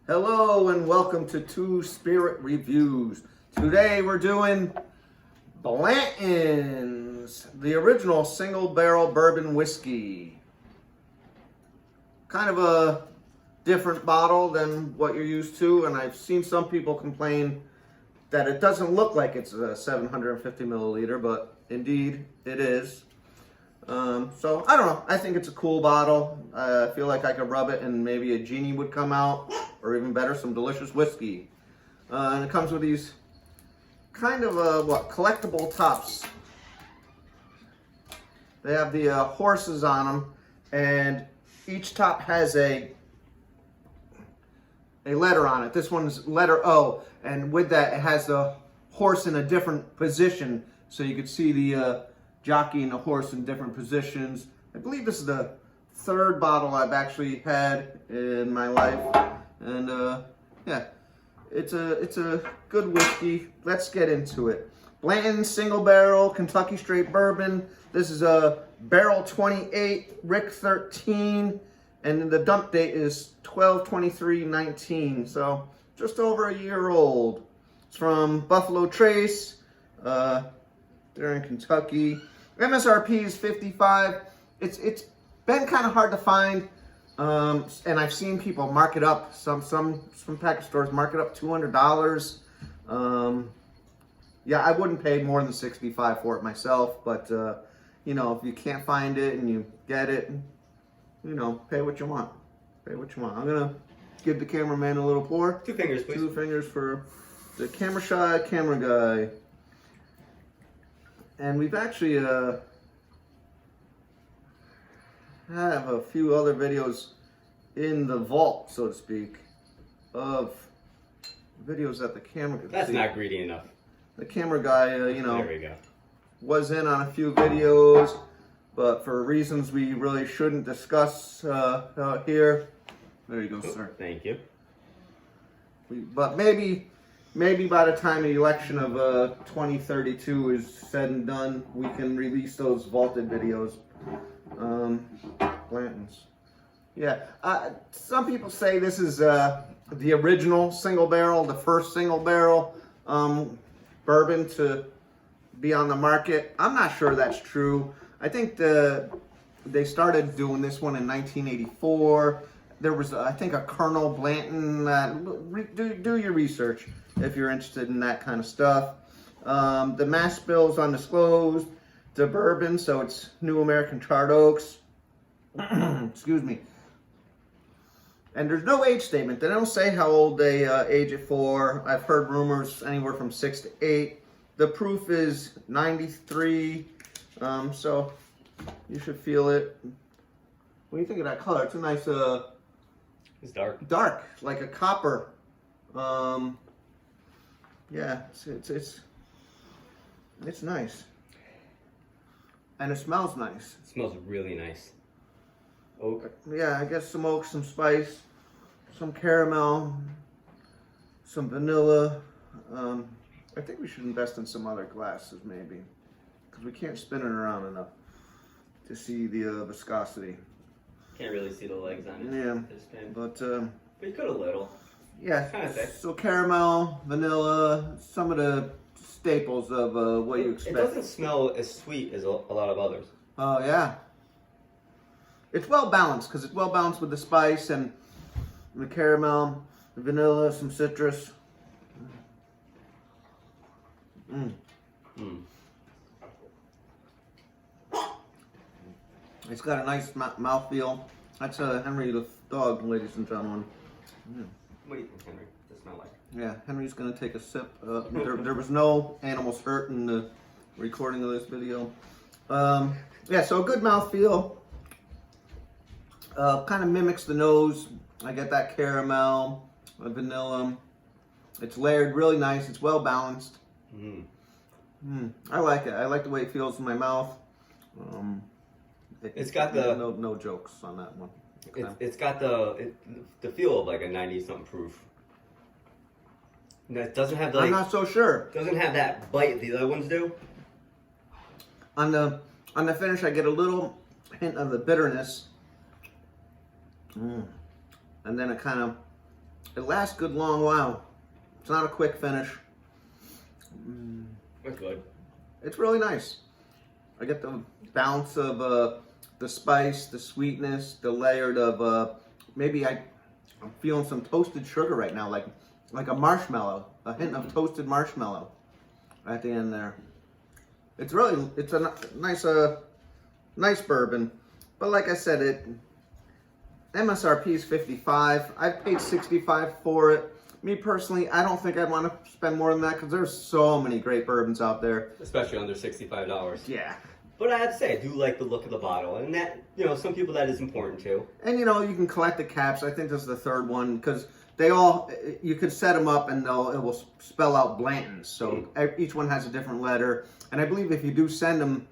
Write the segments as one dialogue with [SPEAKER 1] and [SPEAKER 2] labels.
[SPEAKER 1] Hello and welcome to Two Spirit Reviews. Today we're doing Blanton's, the original single barrel bourbon whiskey. Kind of a different bottle than what you're used to, and I've seen some people complain that it doesn't look like it's a 750 milliliter, but indeed it is. So I don't know, I think it's a cool bottle. I feel like I could rub it and maybe a genie would come out, or even better, some delicious whiskey. And it comes with these kind of collectible tops. They have the horses on them, and each top has a letter on it. This one's letter O, and with that it has the horse in a different position, so you could see the jockey and the horse in different positions. I believe this is the third bottle I've actually had in my life, and yeah, it's a good whiskey. Let's get into it. Blanton single barrel Kentucky straight bourbon. This is a barrel 28, Rick 13, and the dump date is 12/23/19, so just over a year old. It's from Buffalo Trace. They're in Kentucky. MSRP is $55. It's been kind of hard to find, and I've seen people mark it up. Some package stores mark it up $200. Yeah, I wouldn't pay more than $65 for it myself, but you know, if you can't find it and you get it, you know, pay what you want. Pay what you want. I'm gonna give the cameraman a little pour.
[SPEAKER 2] 2 fingers, please.
[SPEAKER 1] 2 fingers for the camera guy. And we've actually have a few other videos in the vault, so to speak, of videos that the camera could
[SPEAKER 2] That's
[SPEAKER 1] see.
[SPEAKER 2] not greedy enough.
[SPEAKER 1] The camera guy, you know,
[SPEAKER 2] There we go.
[SPEAKER 1] was in on a few videos, but for reasons we really shouldn't discuss here. There you go, sir.
[SPEAKER 2] Thank you.
[SPEAKER 1] But maybe by the time the election of 2032 is said and done, we can release those vaulted videos. Blantons. Yeah. Some people say this is the original single barrel, the first single barrel bourbon to be on the market. I'm not sure that's true. I think they started doing this one in 1984. There was, I think, a Colonel Blanton. Do your research if you're interested in that kind of stuff. The mash bill's undisclosed. The bourbon, so it's New American Charred Oaks. Excuse me. And there's no age statement. They don't say how old they age it for. I've heard rumors anywhere from 6 to 8. The proof is 93. So you should feel it. What do you think of that color? It's a nice
[SPEAKER 2] It's dark.
[SPEAKER 1] dark, like a copper. Yeah, it's nice, and it smells nice.
[SPEAKER 2] It smells really nice. Oak.
[SPEAKER 1] Yeah, I guess some oak, some spice, some caramel, some vanilla. I think we should invest in some other glasses, maybe, because we can't spin it around enough to see the viscosity.
[SPEAKER 2] Can't really see the legs on it.
[SPEAKER 1] Yeah,
[SPEAKER 2] This pen.
[SPEAKER 1] but
[SPEAKER 2] But you could a little.
[SPEAKER 1] yeah,
[SPEAKER 2] Kinda thick.
[SPEAKER 1] so caramel, vanilla, some of the staples of what you expect.
[SPEAKER 2] It doesn't smell as sweet as a lot of others.
[SPEAKER 1] Oh yeah, it's well balanced because it's well balanced with the spice and the caramel, the vanilla, some citrus. It's got a nice mouthfeel. That's Henry the dog, ladies and gentlemen.
[SPEAKER 2] What do you think, Henry? Does it smell like?
[SPEAKER 1] Yeah, Henry's gonna take a sip. There was no animals hurt in the recording of this video. Yeah, so a good mouthfeel. Kind of mimics the nose. I get that caramel, vanilla. It's layered really nice. It's well balanced. I like it. I like the way it feels in my mouth.
[SPEAKER 2] It's got the
[SPEAKER 1] no jokes on that one. Okay.
[SPEAKER 2] It's got the feel of like a 90-something proof. And it doesn't have the.
[SPEAKER 1] I'm not so sure.
[SPEAKER 2] Doesn't have that bite the other ones do.
[SPEAKER 1] On the finish, I get a little hint of the bitterness, and then it kind of It lasts a good long while. It's not a quick finish.
[SPEAKER 2] That's good.
[SPEAKER 1] It's really nice. I get the balance of the spice, the sweetness, the layered of maybe I'm feeling some toasted sugar right now, like a marshmallow, a hint of toasted marshmallow at the end there. It's a nice bourbon, but like I said, MSRP is $55. I've paid $65 for it. Me personally, I don't think I'd want to spend more than that because there's so many great bourbons out there.
[SPEAKER 2] Especially under $65.
[SPEAKER 1] Yeah.
[SPEAKER 2] But I have to say, I do like the look of the bottle, and that, some people that is important too.
[SPEAKER 1] And you can collect the caps. I think this is the third one because you could set them up and it will spell out Blantons. So each one has a different letter. And I believe if you do send them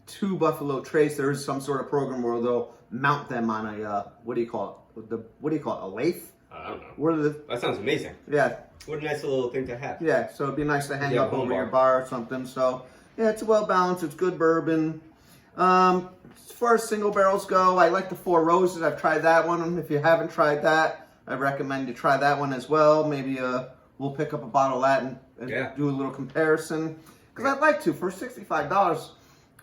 [SPEAKER 1] to Buffalo Trace, there is some sort of program where they'll mount them on a what do you call it? A lathe?
[SPEAKER 2] I don't know. That sounds amazing.
[SPEAKER 1] Yeah.
[SPEAKER 2] What a nice little thing to have.
[SPEAKER 1] Yeah, so it'd be nice to hang up over
[SPEAKER 2] bar.
[SPEAKER 1] your bar or something. So, yeah, it's well balanced. It's good bourbon. As far as single barrels go, I like the Four Roses. I've tried that one. If you haven't tried that, I recommend you try that one as well. Maybe we'll pick up a bottle of that and do a little comparison. Because I'd like to. For $65,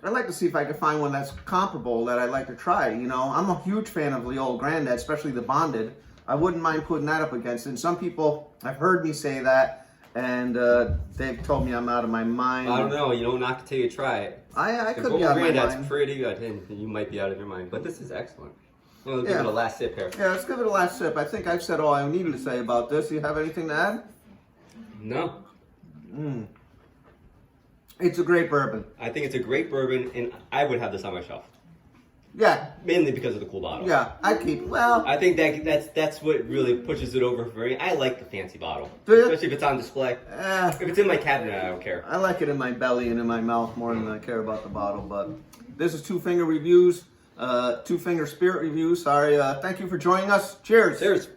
[SPEAKER 1] I'd like to see if I can find one that's comparable that I'd like to try. I'm a huge fan of the old Grandad, especially the Bonded. I wouldn't mind putting that up against it. And some people have heard me say that, and they've told me I'm out of my mind.
[SPEAKER 2] I don't know. You don't knock it till you try it.
[SPEAKER 1] I could be out of my mind.
[SPEAKER 2] That's pretty good, and you might be out of your mind. But this is excellent. We'll give it a last sip here.
[SPEAKER 1] Yeah, let's give it a last sip. I think I've said all I needed to say about this. You have anything to add?
[SPEAKER 2] No.
[SPEAKER 1] It's a great bourbon.
[SPEAKER 2] I think it's a great bourbon, and I would have this on my shelf.
[SPEAKER 1] Yeah.
[SPEAKER 2] Mainly because of the cool bottle.
[SPEAKER 1] Yeah, I'd keep. Well,
[SPEAKER 2] I think that's what really pushes it over for me. I like the fancy bottle,
[SPEAKER 1] do you?
[SPEAKER 2] especially if it's on display. If it's in my cabinet, I don't care.
[SPEAKER 1] I like it in my belly and in my mouth more than I care about the bottle. But this is Two Finger Reviews, Two Finger Spirit Reviews. Sorry. Thank you for joining us. Cheers.
[SPEAKER 2] Cheers.